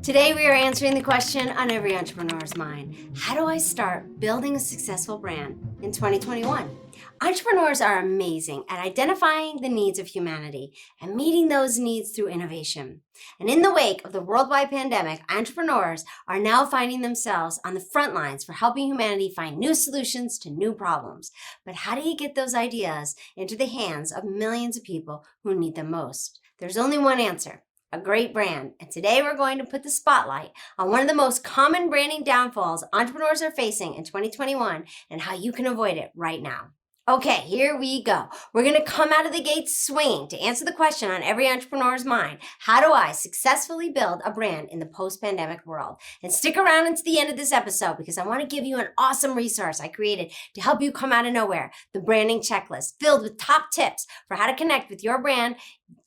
Today we are answering the question on every entrepreneur's mind. How do I start building a successful brand in 2021? Entrepreneurs are amazing at identifying the needs of humanity and meeting those needs through innovation. And in the wake of the worldwide pandemic, entrepreneurs are now finding themselves on the front lines for helping humanity find new solutions to new problems. But how do you get those ideas into the hands of millions of people who need them most? There's only one answer. A great brand. And today we're going to put the spotlight on one of the most common branding downfalls entrepreneurs are facing in 2021 and how you can avoid it right now. Okay, here we go. We're going to come out of the gate swinging to answer the question on every entrepreneur's mind. How do I successfully build a brand in the post-pandemic world? And stick around until the end of this episode because I want to give you an awesome resource I created to help you come out of nowhere. The branding checklist filled with top tips for how to connect with your brand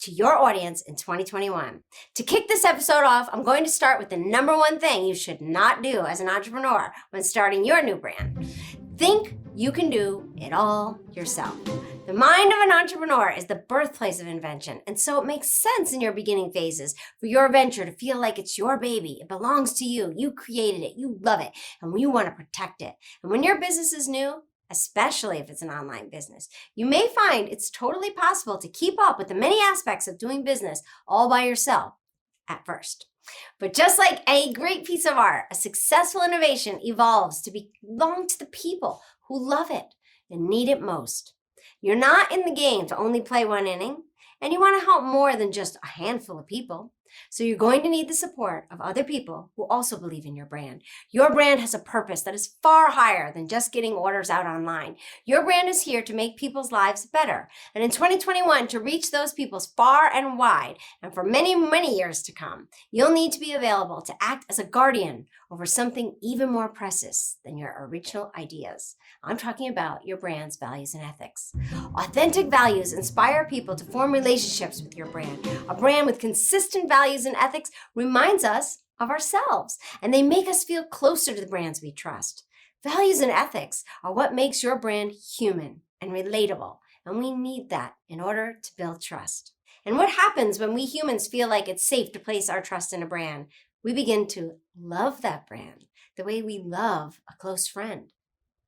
to your audience in 2021. To kick this episode off, I'm going to start with the number one thing you should not do as an entrepreneur when starting your new brand. Think you can do it all yourself. The mind of an entrepreneur is the birthplace of invention, and so it makes sense in your beginning phases for your venture to feel like it's your baby. It belongs to you. You created it. You love it, and you want to protect it. And when your business is new, especially if it's an online business, you may find it's totally possible to keep up with the many aspects of doing business all by yourself at first. But just like a great piece of art, a successful innovation evolves to belong to the people who love it and need it most. You're not in the game to only play one inning, and you want to help more than just a handful of people. So you're going to need the support of other people who also believe in your brand. Your brand has a purpose that is far higher than just getting orders out online. Your brand is here to make people's lives better. And in 2021, to reach those people far and wide, and for many, many years to come, you'll need to be available to act as a guardian over something even more precious than your original ideas. I'm talking about your brand's values and ethics. Authentic values inspire people to form relationships with your brand. A brand with consistent values and ethics reminds us of ourselves, and they make us feel closer to the brands we trust. Values and ethics are what makes your brand human and relatable, and we need that in order to build trust. And what happens when we humans feel like it's safe to place our trust in a brand? We begin to love that brand the way we love a close friend.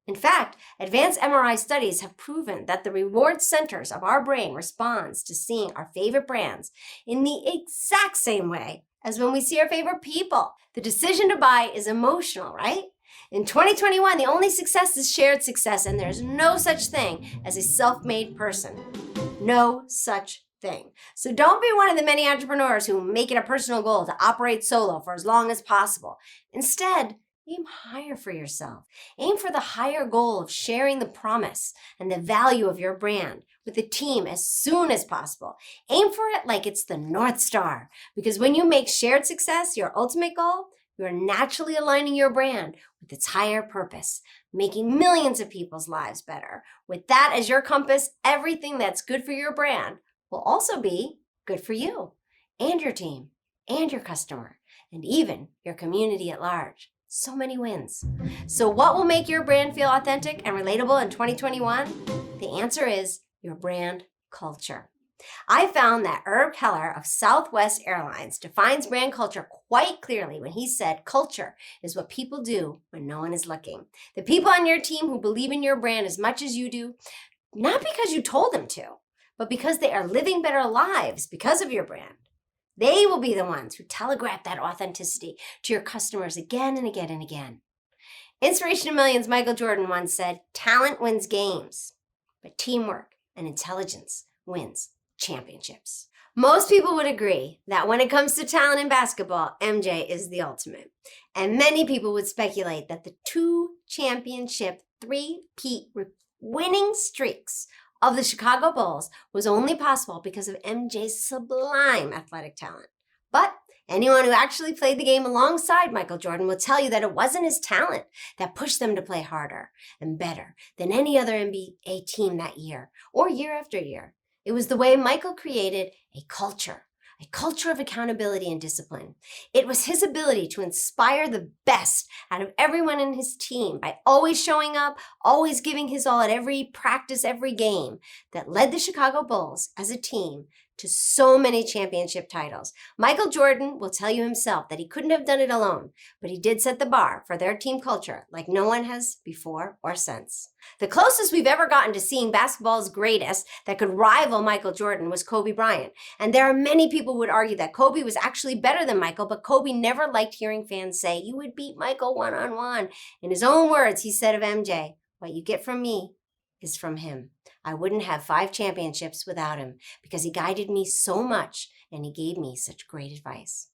In fact, advanced MRI studies have proven that the reward centers of our brain responds to seeing our favorite brands in the exact same way as when we see our favorite people. The decision to buy is emotional, right? In 2021, the only success is shared success, and there's no such thing as a self-made person. No such thing. So don't be one of the many entrepreneurs who make it a personal goal to operate solo for as long as possible. Instead, aim higher for yourself. Aim for the higher goal of sharing the promise and the value of your brand with the team as soon as possible. Aim for it like it's the North Star, because when you make shared success your ultimate goal, you are naturally aligning your brand with its higher purpose, making millions of people's lives better. With that as your compass, everything that's good for your brand will also be good for you and your team and your customer and even your community at large. So many wins. So what will make your brand feel authentic and relatable in 2021? The answer is your brand culture. I found that Herb Keller of Southwest Airlines defines brand culture quite clearly when he said culture is what people do when no one is looking. The people on your team who believe in your brand as much as you do, not because you told them to, but because they are living better lives because of your brand. They will be the ones who telegraph that authenticity to your customers again and again and again. Inspiration to Millions' Michael Jordan once said, "Talent wins games, but teamwork and intelligence wins championships." Most people would agree that when it comes to talent in basketball, MJ is the ultimate. And many people would speculate that the 2-championship, 3-peat winning streaks of the Chicago Bulls was only possible because of MJ's sublime athletic talent. But anyone who actually played the game alongside Michael Jordan will tell you that it wasn't his talent that pushed them to play harder and better than any other NBA team that year or year after year. It was the way Michael created a culture of accountability and discipline. It was his ability to inspire the best out of everyone in his team by always showing up, always giving his all at every practice, every game, that led the Chicago Bulls as a team to so many championship titles. Michael Jordan will tell you himself that he couldn't have done it alone, but he did set the bar for their team culture like no one has before or since. The closest we've ever gotten to seeing basketball's greatest that could rival Michael Jordan was Kobe Bryant. And there are many people who would argue that Kobe was actually better than Michael, but Kobe never liked hearing fans say, "You would beat Michael one-on-one." In his own words, he said of MJ, "What you get from me is from him. I wouldn't have 5 championships without him because he guided me so much and he gave me such great advice."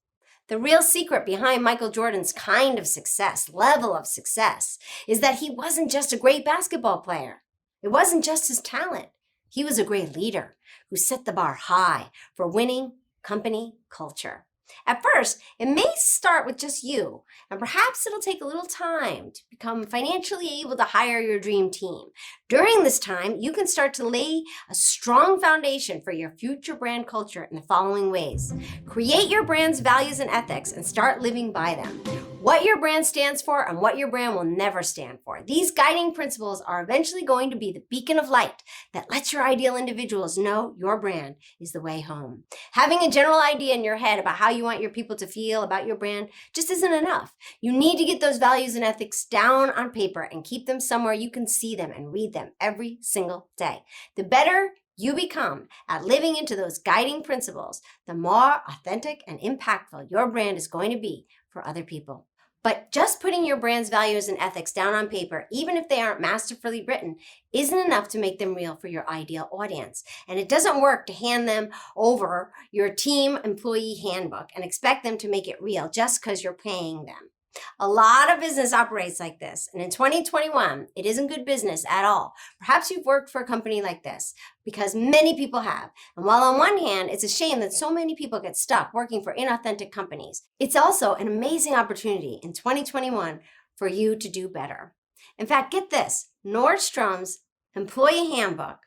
The real secret behind Michael Jordan's kind of success, level of success, is that he wasn't just a great basketball player. It wasn't just his talent. He was a great leader who set the bar high for winning company culture. At first, it may start with just you, and perhaps it'll take a little time to become financially able to hire your dream team. During this time, you can start to lay a strong foundation for your future brand culture in the following ways. Create your brand's values and ethics and start living by them. What your brand stands for and what your brand will never stand for. These guiding principles are eventually going to be the beacon of light that lets your ideal individuals know your brand is the way home. Having a general idea in your head about how you want your people to feel about your brand just isn't enough. You need to get those values and ethics down on paper and keep them somewhere you can see them and read them every single day. The better you become at living into those guiding principles, the more authentic and impactful your brand is going to be for other people. But just putting your brand's values and ethics down on paper, even if they aren't masterfully written, isn't enough to make them real for your ideal audience. And it doesn't work to hand them over your team employee handbook and expect them to make it real just because you're paying them. A lot of business operates like this, and in 2021, it isn't good business at all. Perhaps you've worked for a company like this, because many people have. And while on one hand, it's a shame that so many people get stuck working for inauthentic companies, it's also an amazing opportunity in 2021 for you to do better. In fact, get this, Nordstrom's employee handbook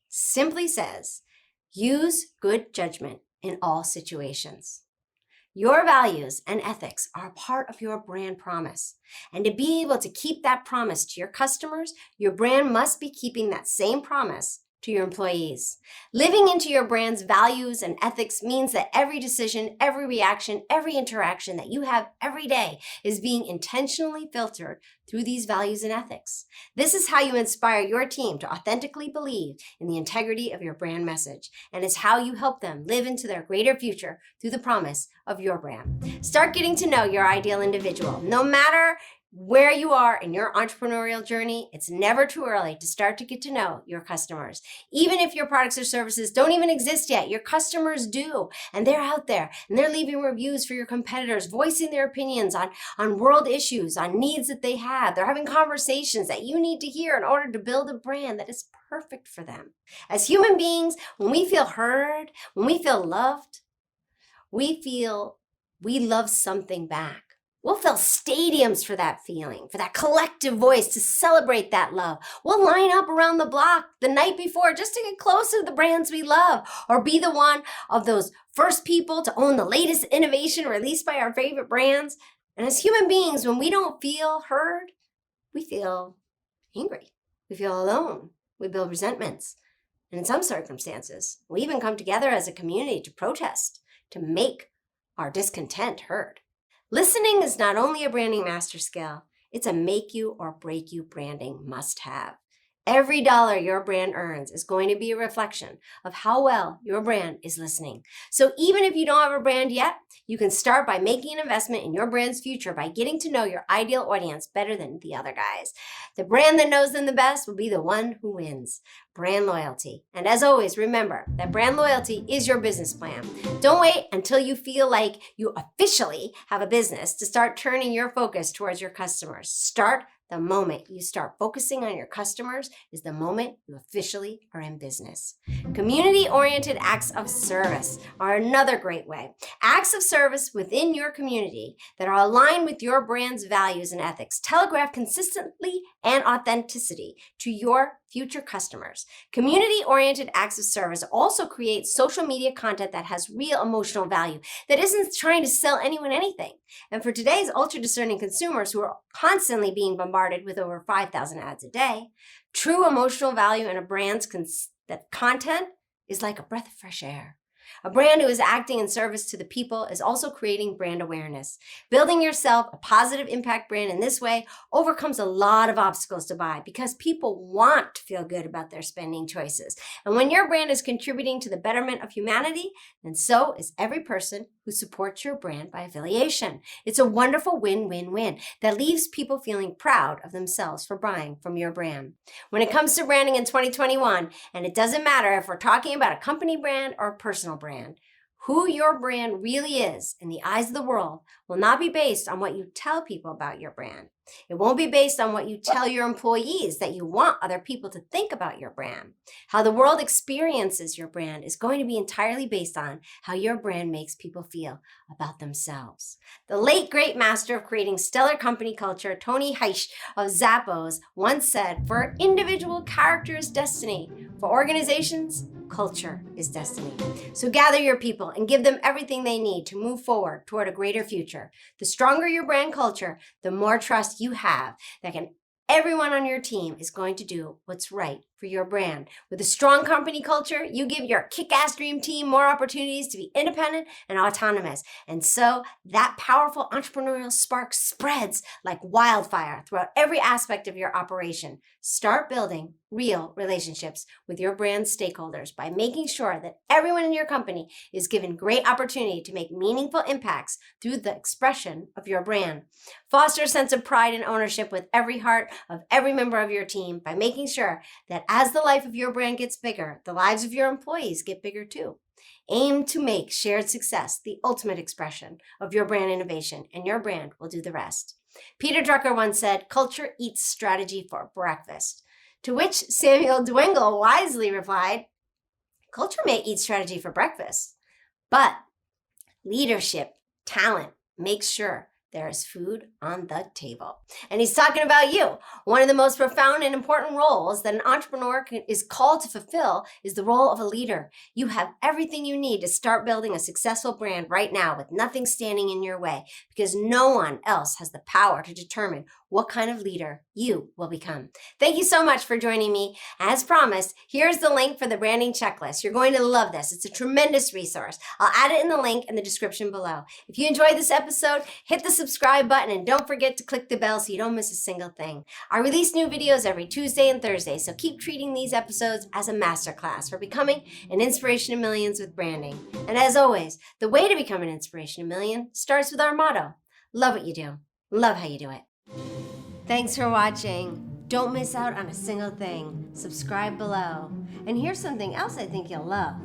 simply says, use good judgment in all situations. Your values and ethics are a part of your brand promise. And to be able to keep that promise to your customers, your brand must be keeping that same promise to your employees. Living into your brand's values and ethics means that every decision, every reaction, every interaction that you have every day is being intentionally filtered through these values and ethics. This is how you inspire your team to authentically believe in the integrity of your brand message, and it's how you help them live into their greater future through the promise of your brand. Start getting to know your ideal individual. No matter where you are in your entrepreneurial journey, it's never too early to start to get to know your customers. Even if your products or services don't even exist yet, your customers do. And they're out there and they're leaving reviews for your competitors, voicing their opinions on world issues, on needs that they have. They're having conversations that you need to hear in order to build a brand that is perfect for them. As human beings, when we feel heard, when we feel loved, we feel we love something back. We'll fill stadiums for that feeling, for that collective voice to celebrate that love. We'll line up around the block the night before just to get closer to the brands we love, or be the one of those first people to own the latest innovation released by our favorite brands. And as human beings, when we don't feel heard, we feel angry. We feel alone. We build resentments. And in some circumstances, we even come together as a community to protest, to make our discontent heard. Listening is not only a branding master skill, it's a make you or break you branding must-have. Every dollar your brand earns is going to be a reflection of how well your brand is listening. So even if you don't have a brand yet, you can start by making an investment in your brand's future by getting to know your ideal audience better than the other guys. The brand that knows them the best will be the one who wins. Brand loyalty. And as always, remember that brand loyalty is your business plan. Don't wait until you feel like you officially have a business to start turning your focus towards your customers. Start the moment you start focusing on your customers is the moment you officially are in business. Community-oriented acts of service are another great way. Acts of service within your community that are aligned with your brand's values and ethics telegraph consistently and authenticity to your future customers. Community-oriented acts of service also create social media content that has real emotional value, that isn't trying to sell anyone anything. And for today's ultra-discerning consumers who are constantly being bombarded with over 5,000 ads a day, true emotional value in a brand's content is like a breath of fresh air. A brand who is acting in service to the people is also creating brand awareness. Building yourself a positive impact brand in this way overcomes a lot of obstacles to buy because people want to feel good about their spending choices. And when your brand is contributing to the betterment of humanity, then so is every person who supports your brand by affiliation. It's a wonderful win-win-win that leaves people feeling proud of themselves for buying from your brand. When it comes to branding in 2021, and it doesn't matter if we're talking about a company brand or a personal brand, who your brand really is in the eyes of the world will not be based on what you tell people about your brand. It won't be based on what you tell your employees that you want other people to think about your brand. How the world experiences your brand is going to be entirely based on how your brand makes people feel about themselves. The late great master of creating stellar company culture, Tony Hsieh of Zappos, once said, "For individual character is destiny. For organizations, culture is destiny." So gather your people and give them everything they need to move forward toward a greater future. The stronger your brand culture, the more trust you have that everyone on your team is going to do what's right for your brand. With a strong company culture, you give your kick-ass dream team more opportunities to be independent and autonomous. And so that powerful entrepreneurial spark spreads like wildfire throughout every aspect of your operation. Start building real relationships with your brand stakeholders by making sure that everyone in your company is given great opportunity to make meaningful impacts through the expression of your brand. Foster a sense of pride and ownership with every heart of every member of your team by making sure that as the life of your brand gets bigger, the lives of your employees get bigger too. Aim to make shared success the ultimate expression of your brand innovation, and your brand will do the rest. Peter Drucker once said, "Culture eats strategy for breakfast." To which Samuel Dwengel wisely replied, "Culture may eat strategy for breakfast, but leadership, talent makes sure there is food on the table." And he's talking about you. One of the most profound and important roles that an entrepreneur is called to fulfill is the role of a leader. You have everything you need to start building a successful brand right now with nothing standing in your way, because no one else has the power to determine what kind of leader you will become. Thank you so much for joining me. As promised, here's the link for the branding checklist. You're going to love this. It's a tremendous resource. I'll add it in the link in the description below. If you enjoyed this episode, hit the subscribe button and don't forget to click the bell so you don't miss a single thing. I release new videos every Tuesday and Thursday, so keep treating these episodes as a masterclass for becoming an inspiration to millions with branding. And as always, the way to become an inspiration to millions starts with our motto: love what you do, love how you do it. Thanks for watching. Don't miss out on a single thing. Subscribe below. And here's something else I think you'll love.